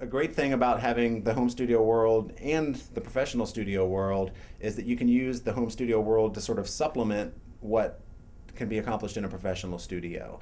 a great thing about having the home studio world and the professional studio world is that you can use the home studio world to sort of supplement what can be accomplished in a professional studio.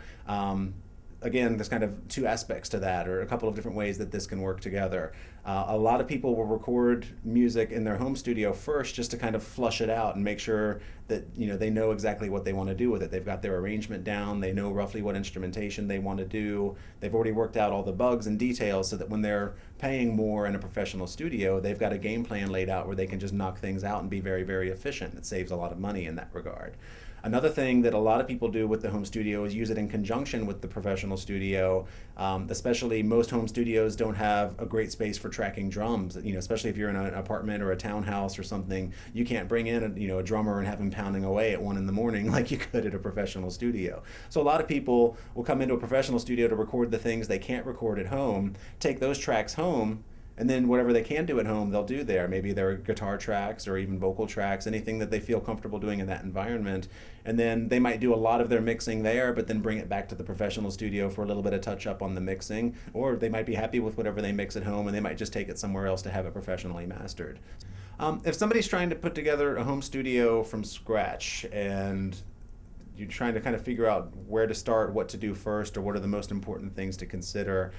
Again, there's kind of two aspects to that, or a couple of different ways that this can work together. A lot of people will record music in their home studio first just to kind of flush it out and make sure that they know exactly what they want to do with it. They've got their arrangement down, they know roughly what instrumentation they want to do, they've already worked out all the bugs and details so that when they're paying more in a professional studio, they've got a game plan laid out where they can just knock things out and be very, very efficient. It saves a lot of money in that regard. Another thing that a lot of people do with the home studio is use it in conjunction with the professional studio. Especially most home studios don't have a great space for tracking drums. Especially if you're in an apartment or a townhouse or something, you can't bring in a drummer and have him pounding away at 1 in the morning like you could at a professional studio. So a lot of people will come into a professional studio to record the things they can't record at home, take those tracks home, and then whatever they can do at home, they'll do there. Maybe their guitar tracks or even vocal tracks, anything that they feel comfortable doing in that environment. And then they might do a lot of their mixing there, but then bring it back to the professional studio for a little bit of touch up on the mixing. Or they might be happy with whatever they mix at home and they might just take it somewhere else to have it professionally mastered. If somebody's trying to put together a home studio from scratch and you're trying to kind of figure out where to start, what to do first, or what are the most important things to consider,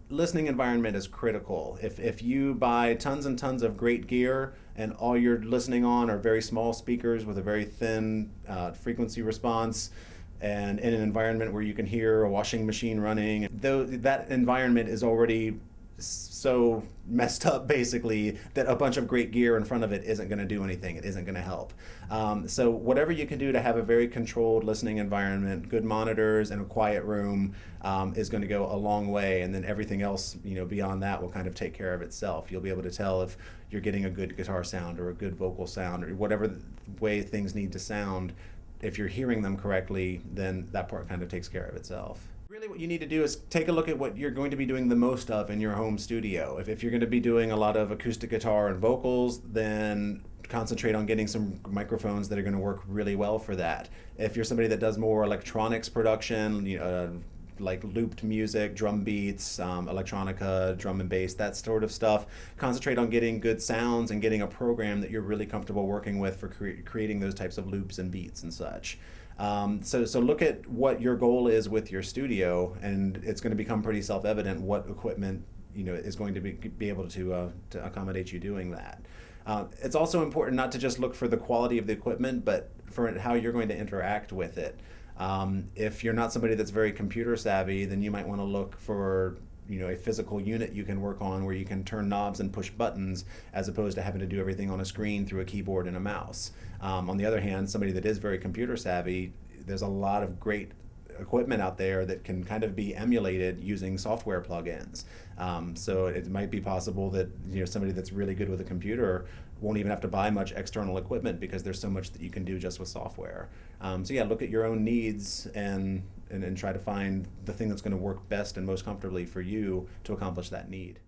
listening environment is critical. If you buy tons and tons of great gear and all you're listening on are very small speakers with a very thin frequency response, and in an environment where you can hear a washing machine running, though that environment is already so messed up basically that a bunch of great gear in front of it isn't going to do anything. It isn't going to help. So whatever you can do to have a very controlled listening environment, good monitors and a quiet room is going to go a long way, and then everything else beyond that will kind of take care of itself. You'll be able to tell if you're getting a good guitar sound or a good vocal sound or whatever way things need to sound. If you're hearing them correctly, then that part kind of takes care of itself. Really what you need to do is take a look at what you're going to be doing the most of in your home studio. If you're going to be doing a lot of acoustic guitar and vocals, then concentrate on getting some microphones that are going to work really well for that. If you're somebody that does more electronics production, like looped music, drum beats, electronica, drum and bass, that sort of stuff, concentrate on getting good sounds and getting a program that you're really comfortable working with for creating those types of loops and beats and such. So look at what your goal is with your studio, and it's going to become pretty self-evident what equipment is going to be able to accommodate you doing that. It's also important not to just look for the quality of the equipment, but for how you're going to interact with it. If you're not somebody that's very computer savvy, then you might want to look for a physical unit you can work on where you can turn knobs and push buttons as opposed to having to do everything on a screen through a keyboard and a mouse. On the other hand, somebody that is very computer savvy, there's a lot of great equipment out there that can kind of be emulated using software plugins. So it might be possible that somebody that's really good with a computer won't even have to buy much external equipment because there's so much that you can do just with software. So yeah, look at your own needs and try to find the thing that's going to work best and most comfortably for you to accomplish that need.